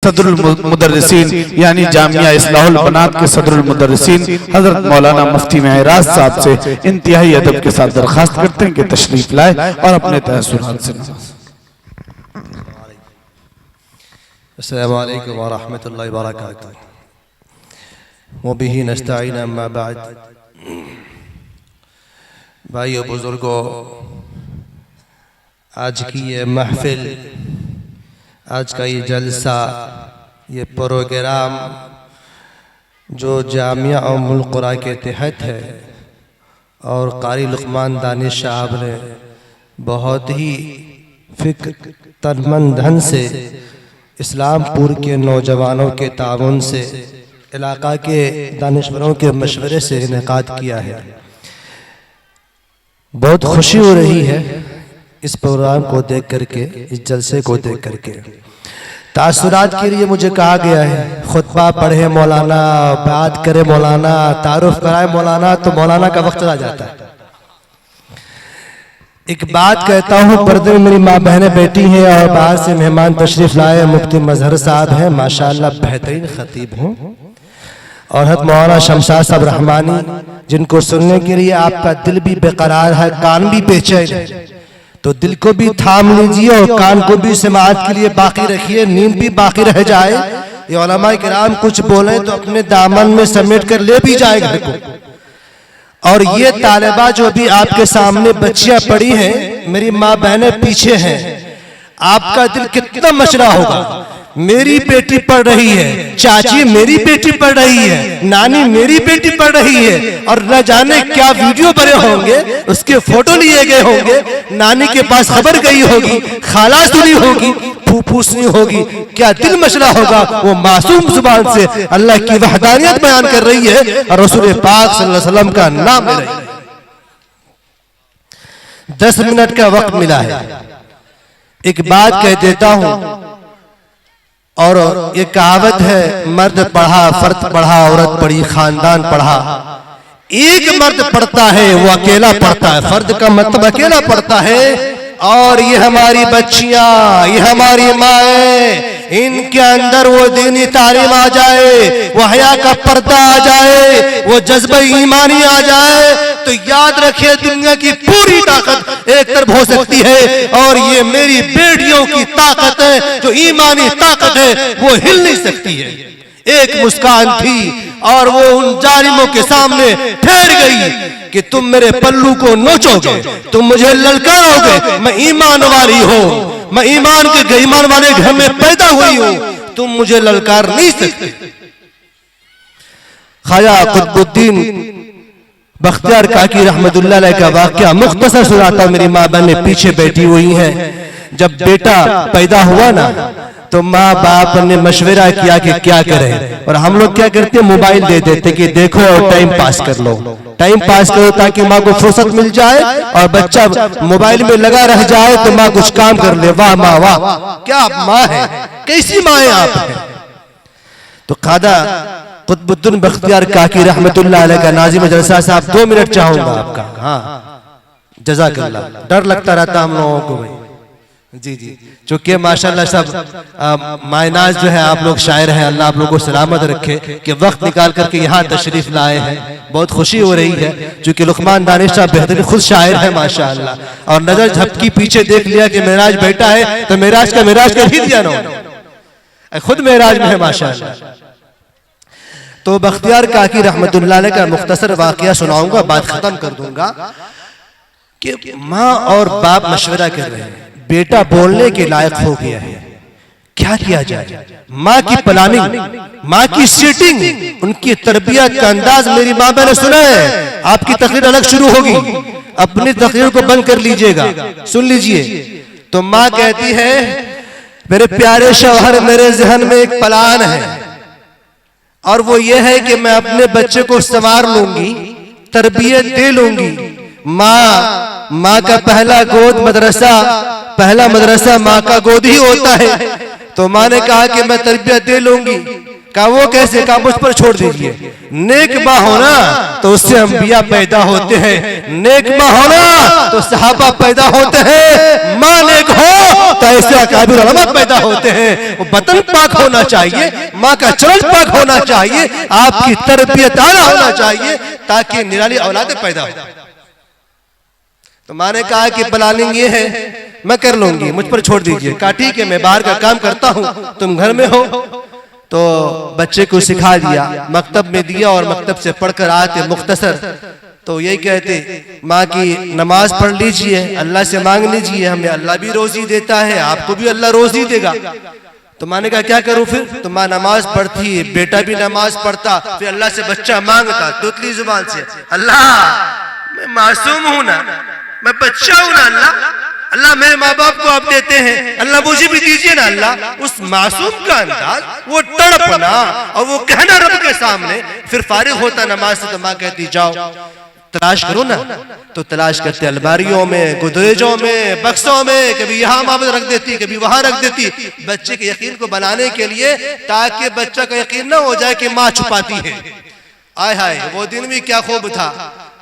सदरुल मुदर्रिसीन यानी जामिया इस्लाहुल बनात के सदरुल मुदर्रिसीन हजरत मौलाना मुफ्ती मेहराज साहब से इंतहाई अदब के साथ दरखास्त करते हैं कि तशरीफ लाए और अपने तअस्सुरात से अस्सलामु अलैकुम व रहमतुल्लाहि व बरकातुहू व बिही नस्तईन अम्मा बाद। भाइयों बुजुर्गों, आज की ये महफिल, आज का ये जलसा, ये प्रोग्राम जो जामिया उम्मुल कुरा के तहत है और कारी लुक़मान दानिश साहब ने बहुत ही फिक्र तनमन धन से इस्लामपुर के नौजवानों के ताउन से, इलाका के दानिशवरों के मशवरे से इनेकाद किया है। बहुत खुशी हो रही है इस प्रोग्राम को देख करके, इस जलसे को देख करके। तासुरात के लिए मुझे कहा गया है खुतबा पढ़े मौलाना, बात करे मौलाना, तारुफ कराए मौलाना, तो मौलाना का वक्त चला जाता है। एक बात कहता हूँ, पर्दे में मेरी माँ बहनें बैठी हैं और बाहर से मेहमान तशरीफ लाए। मुफ्ती मजहर साहब हैं, माशाअल्लाह बेहतरीन खतीब हैं, और हज़रत मौलाना शमशाद साहब रहमानी, जिनको सुनने के लिए आपका दिल भी बेकरार है, कान भी बेचैन है, तो दिल को भी थाम लीजिए और कान को भी समाअत के लिए बाकी रखिए, नींद भी बाकी रह जाए। ये उलमा किराम कुछ बोले तो अपने दामन में समेट कर ले भी जाए घर को। और ये तालिबा जो भी आपके सामने बच्चियां पड़ी हैं, मेरी माँ बहनें पीछे हैं, आपका दिल कितना मचला होगा। मेरी बेटी पढ़ रही है, चाची मेरी बेटी पढ़ रही है, नानी मेरी बेटी पढ़ रही है, और न जाने क्या वीडियो बने होंगे, उसके फोटो लिए गए होंगे, नानी के पास खबर गई होगी, खाला सुनी होगी, फूफू सुनी होगी, क्या दिल मचला होगा। वो मासूम जुबान से अल्लाह की वहदानियत बयान कर रही है और रसूल पाक सल्लल्लाहु अलैहि वसल्लम का नाम ले रही है। 10 मिनट का वक्त मिला है, एक बात कह देता हूं। और ये कहावत है, मर्द पढ़ा फर्द पढ़ा, औरत पढ़ी खानदान पढ़ा। एक मर्द पढ़ता है वो अकेला पढ़ता है, फर्द का मतलब अकेला पढ़ता है। और ये हमारी बच्चियां, ये हमारी माएँ, इनके अंदर वो दीनी तालीम आ जाए, वो हया का पर्दा आ जाए, वो जज्बा ईमानी आ जाए, तो याद रखिए दुनिया की पूरी ताकत एक तरफ हो सकती है। और ये मेरी बेटियों की ताकत है, जो ईमानी ताकत है, वो हिल नहीं सकती है। एक मुस्कान थी और वो उन जालिमों के सामने ठहर गई कि तुम मेरे पल्लू को नोचोगे, तुम मुझे ललकारोगे, मैं ईमान वाली हूं, मैं ईमान वाले घर में पैदा हुई हूं, तुम मुझे ललकार नहीं सकते। ख्वाजा कुतुबुद्दीन बख्तियार काकी रहमतुल्लाह अलैह का वाकया मुख्तसर सुनाता। मेरी माँ बहनें पीछे बैठी हुई हैं। जब बेटा पैदा हुआ ना, तो माँ बाप ने मशवरा किया कि क्या करें, और हम लोग क्या करते हैं, मोबाइल दे देते कि देखो और टाइम पास कर लो, टाइम पास करो, ताकि माँ को फुर्सत मिल जाए और बच्चा मोबाइल में लगा रह जाए तो माँ कुछ काम कर ले। वाह माँ वाह, क्या माँ है, कैसी माँ है आप है। तो ख्वाजा कुतुबुद्दीन बख्तियार काकी रहमतुल्लाह अलैह का नाज़िम जलसा साहब 2 मिनट चाहूंगा आपका। हाँ जज़ाकल्लाह। डर लगता रहता हम लोगों को भाई। जी जी, चूंकि माशाल्लाह सब मायनाज जो है, आप लोग शायर हैं, अल्लाह आप लोगों को सलामत रखे कि वक्त निकाल करके यहाँ तशरीफ लाए हैं। बहुत खुशी हो रही है, चूंकि लुक़मान दानिश साहब बेहतरीन खुद शायर है माशाल्लाह, और नजर झपकी पीछे देख लिया कि मेराज बैठा है, तो मेराज का ही दिया ना, खुद मेराज में है माशाल्लाह। तो बख्तियार काकी रहमतुल्लाह अलैह का मुख्तसर वाकया सुनाऊंगा, बात खत्म कर दूंगा कि माँ और बाप मशवरा कर रहे हैं, बेटा बोलने के लायक हो गया है, क्या किया जाए। माँ की प्लानिंग, माँ की सेटिंग, उनकी तरबियत का अंदाज मेरी माँ बहने सुना है। आपकी तकरीर अलग शुरू होगी, अपनी तकरीर को बंद कर लीजिएगा, सुन लीजिए। तो माँ कहती है, मेरे प्यारे शौहर, मेरे जहन में एक प्लान है, और वो ये है कि मैं अपने बच्चे को संवार लूंगी, तरबियत दे लूंगी। माँ का पहला गोद मदरसा, पहला मदरसा माँ का गोद ही होता है। तो माँ ने कहा कि मैं तरबियत दे लूंगी, कहा वो कैसे? कहा मुझ पर छोड़ दीजिए। नेक माँ होना तो उससे अंबिया पैदा होते हैं, नेक माँ होना तो सहाबा पैदा होते हैं, माँ नेक हो तो ऐसे अकाबिर उलमा पैदा होते हैं। वो बतन पाक होना चाहिए, माँ का चरण पाक होना चाहिए, आपकी तरबियत आला होना चाहिए ताकि निराली औलादे पैदा हो। तो माँ ने कहा कि प्लानिंग ये है, मैं कर लूंगी, मुझ पर छोड़ दीजिए। कहा ठीक है, मैं बाहर का काम करता हूँ, तुम घर में हो। तो बच्चे को सिखा दिया, मकतब में दिया और मकतब से पढ़कर आते मुख्तसर तो यही कहते माँ की नमाज पढ़ लीजिए, अल्लाह से मांग लीजिए, हमें अल्लाह भी रोजी देता है, आपको भी अल्लाह रोजी देगा। तो माँ ने कहा क्या करूं फिर? तो माँ नमाज पढ़ती, बेटा भी नमाज पढ़ता, फिर अल्लाह से बच्चा मांगता तुतली जुबान से, अल्लाह मैं मासूम हूं ना, मैं बच्चा हूं ना, अल्लाह मेरे माँ बाप को आप देते हैं, अल्लाह मुझे भी दीजिए ना अल्लाह। उस मासूम का अंदाज, वो तड़पना और वो कहना रब के सामने। फिर फारिग होता नमाज से तो माँ कहती जाओ तलाश करो ना। तो तलाश करते अलमारियों में, गुदरेजों में, बक्सों में, कभी यहाँ माँ रख देती, कभी वहां रख देती, बच्चे के यकीन को बनाने के लिए, ताकि बच्चा का यकीन ना हो जाए कि माँ छुपाती है। आय हाय, वो दिन भी क्या खूब था।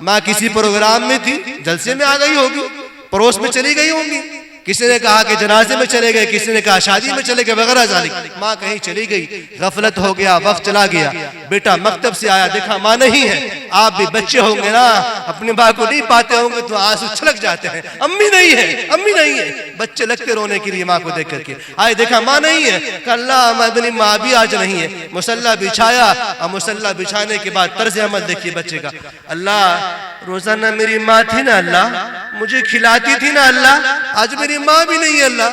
माँ किसी प्रोग्राम में थी, जलसे में आ गई होगी, पड़ोस में चली गई होंगी, किसी ने कहा कि जनाजे में चले गए, किसी ने कहा शादी में चले गए वगैरह जालिक। माँ कहीं चली गई, गफलत हो गया, वक्त चला गया, बेटा मकतब से आया, देखा माँ नहीं है। आप भी बच्चे होंगे ना, अपनी माँ को नहीं पाते होंगे तो आंसू छलक जाते हैं, अम्मी नहीं है, अम्मी नहीं है। बच्चे लगते रोने के लिए माँ को देख करके। आए देखा माँ नहीं है, अल्लाह मेरी माँ भी आज नहीं है। मुसल्ला बिछाया और मुसल्ला बिछाने के बाद तर्ज अमल देखिए बच्चे का, अल्लाह रोजाना मेरी माँ थी ना अल्लाह, मुझे खिलाती थी ना अल्लाह, आज मेरी माँ भी नहीं है अल्लाह,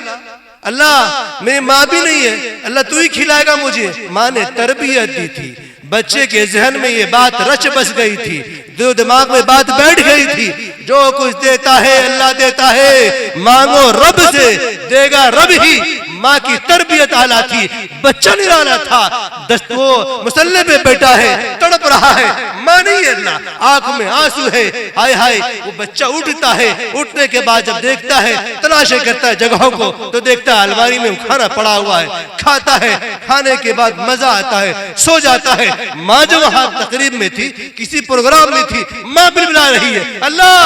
अल्लाह मेरी माँ भी नहीं है, अल्लाह तू ही खिलाएगा मुझे। माँ ने तरबियत दी थी, बच्चे के जहन में ये बात रच बस गई थी, जो दिमाग में बात बैठ गई थी, जो कुछ देता है अल्लाह देता है, मांगो रब से देगा रब ही। माँ की तरबियत आला थी, बच्चा निराला था, वो मुसल्ले पे बैठा है, तड़प रहा है, माँ नहीं है अल्लाह, आंख में आंसू है, हाय हाय। वो बच्चा उठता है, उठने के बाद जब देखता है, तलाशे करता है जगहों को, तो देखता है अलमारी में खाना पड़ा हुआ है, खाता है, खाने के बाद मजा आता है, सो जाता है। माँ जो वहां तकरीब में थी, किसी प्रोग्राम में थी, माँ बिलबिला रही है, अल्लाह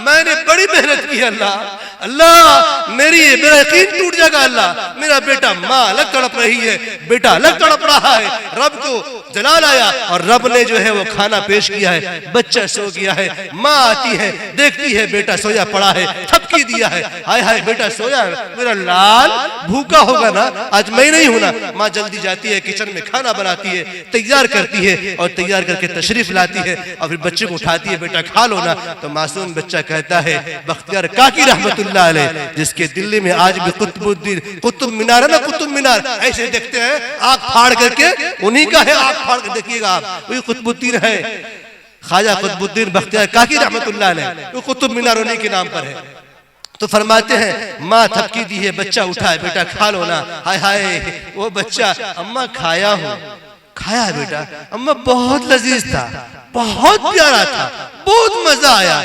मैंने बड़ी मेहनत की अल्लाह, अल्लाह मेरा यकीन टूट जाएगा अल्लाह, मेरा बेटा माँ अलग तड़प रही है, बेटा अलग तड़प रहा है। रब को जलाल आया और रब ने जो है वो खाना पेश किया है, बच्चा सो गया है, माँ आती है, देखती है बेटा सोया पड़ा है, थपकी दिया है, हाय हाय बेटा सोया है, मेरा लाल भूखा होगा ना, आज मैं नहीं हूं ना। माँ जल्दी जाती है, किचन में खाना बनाती है, तैयार करती है और तैयार करके तशरीफ लाती है और फिर बच्चे को उठाती है, बेटा खा लो ना। तो मासूम बच्चा कहता है, बख्तियार काकी रहमतुल्लाह अलैह, जिसके दिल्ली में आज भी कुतुब मीनार है ना, कुतुब मीनार ऐसे देखते हैं आंख फाड़ करके, उन्हीं का है, आंख फाड़ कर देखिएगा आप, वही कुतुबुद्दीन है, ख्वाजा कुतुबुद्दीन बख्तियार काकी रहमतुल्लाह अलैह, वो कुतुब मीनार उन्हीं के नाम पर है। तो फरमाते हैं माँ थपकी दी है, बच्चा उठा है, बेटा खा लो ना। हाय हाय वो बच्चा, अम्मा खाया हूँ, खाया बेटा, अम्मा बहुत लजीज था, बहुत प्यारा था, बहुत मजा आया।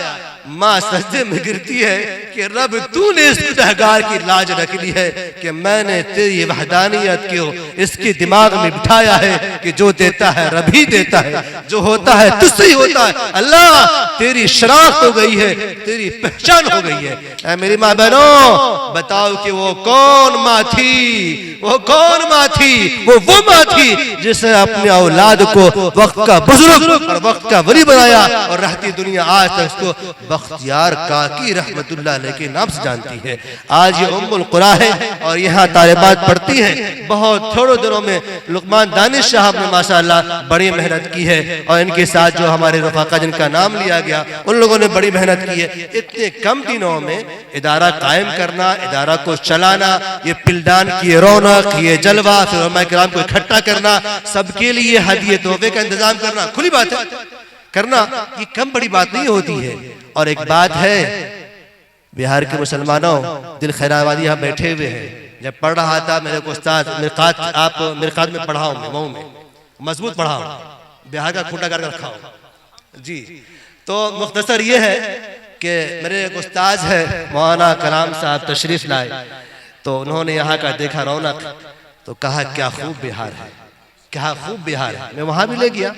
माँ सजदे में गिरती है कि रब तूने इस गुनहगार की लाज रख ली है कि मैंने तेरी वहदानियत को इसके दिमाग में बिठाया है कि जो देता है रब ही देता है, जो होता है तुझसे ही होता है। अल्लाह तेरी शराख्त हो गई है, तेरी पहचान हो गई है। ऐ मेरी माँ बहनों, बताओ कि वो कौन माँ थी, वो कौन माँ थी? वो माँ थी जिसने अपने औलाद को वक्त का बुजुर्ग और वक्त का वली बनाया और रहती दुनिया आज तक उसको बख्तियार काकी रहमतुल्लाह अलैह के नाम से जानती है। आज ये उम्मुल कुरा है और यहाँ तालिबात पढ़ती हैं। बहुत थोड़े दिनों में लुकमान दानिश साहब ने माशाअल्लाह बड़ी मेहनत की है और इनके साथ जो हमारे रफाका जिनका नाम लिया गया उन लोगों ने बड़ी मेहनत की है। इतने कम दिनों में इदारा कायम करना, इदारा को चलाना, ये पिलडान की रौनक, ये जलवा, फिर उलमा किराम को इकट्ठा करना, सबके लिए हदिये तोहफे का इंतजाम करना, खुली बात है करना, ये कम बड़ी बात नहीं होती है। और एक बात है, बिहार के मुसलमानों, दिल खैराबादी यहाँ बैठे हुए हैं, जब पढ़ रहा था मेरे को उस्ताद मिरकात में पढ़ाऊं, मैं मऊ में मजबूत पढ़ाऊं, बिहार का खूंटा करके रखा हूं जी। तो मुख्तसर ये है कि मेरे एक उस्ताद है मौलाना कलाम साहब तशरीफ लाए, तो उन्होंने यहाँ का देखा रौनक, तो कहा क्या खूब बिहार है, क्या खूब बिहार है। मैं वहां भी ले गया,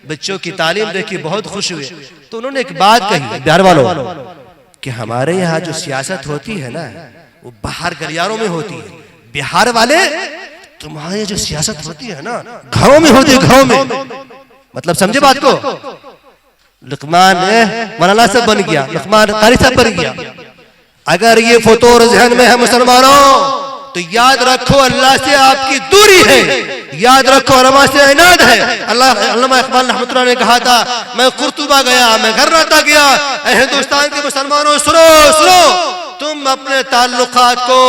बच्चों की तालीम देखी, बहुत खुश हुए। तो उन्होंने एक बात कही बिहार वालों कि हमारे यहाँ जो सियासत होती है ना वो बाहर गलियारों में होती है, बिहार वाले तुम्हारे जो सियासत होती है ना घरों में होती है, घरों में। मतलब समझे बात को? लुकमान मौलाना साहब बन गया, लुकमान कारी साहब बन गया। अगर ये फतूर जहन में है मुसलमानों तो याद रखो अल्लाह से आपकी दूरी है, याद रखो अल्लाह से इनाद है। अल्लामा इकबाल रहमतुल्लाह ने कहा था, मैं कुर्तुबा गया, मैं गर्राता गया, हिंदुस्तान के मुसलमानों सुनो सुनो, तुम अपने ताल्लुकात को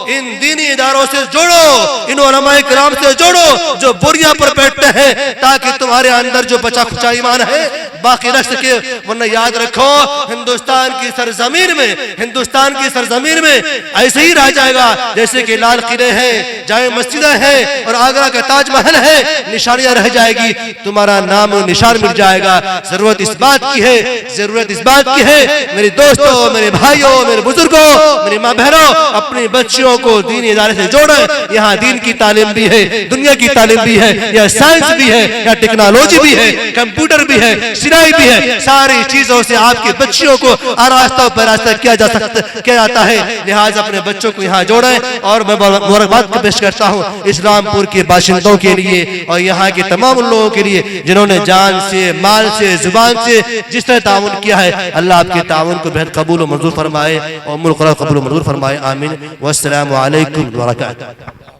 इन दीनी इदारों से जोड़ो, इन उलमाए किराम से जोड़ो जो बुरियां पर बैठते हैं, ताकि तुम्हारे अंदर जो बचा खुचा ईमान है बाकी रख सके। वरना याद रखो हिंदुस्तान की सरजमीन में, हिंदुस्तान की सरजमीन में ऐसे ही रह जाएगा जैसे कि लाल किले हैं, जाए मस्जिदें हैं और आगरा का ताजमहल है, निशानियां रह जाएगी, तुम्हारा नाम निशान मिट जाएगा। जरूरत इस बात की है, जरूरत इस बात की है मेरे दोस्तों, मेरे भाइयों, मेरे बुजुर्गों, मेरी माँ बहनों, अपनी बच्चियों को दीनी इदारे से जोड़े। यहाँ दीन की तालीम भी है, दुनिया की तालीम भी है, या साइंस भी है, या टेक्नोलॉजी भी है, कंप्यूटर भी है, सिलाई भी है, सारी चीजों से आपके बच्चियों को आरास्ता पैरास्ता किया जाता है। लिहाजा अपने बच्चों को यहाँ जोड़े। और मैं मुबारकबाद पेश करता हूँ इस्लामपुर के बाशिंदों के लिए और यहाँ के तमाम लोगों के लिए जिन्होंने जान से, माल से, जुबान से जिस तरह ताउन किया है। अल्लाह आपके ताउन को बेहद कबूल और मंजूर फरमाए और मुल्क कबूल मंजूर फरमाए। आमीन। वस्सलामु अलैकुम व बरकातहू।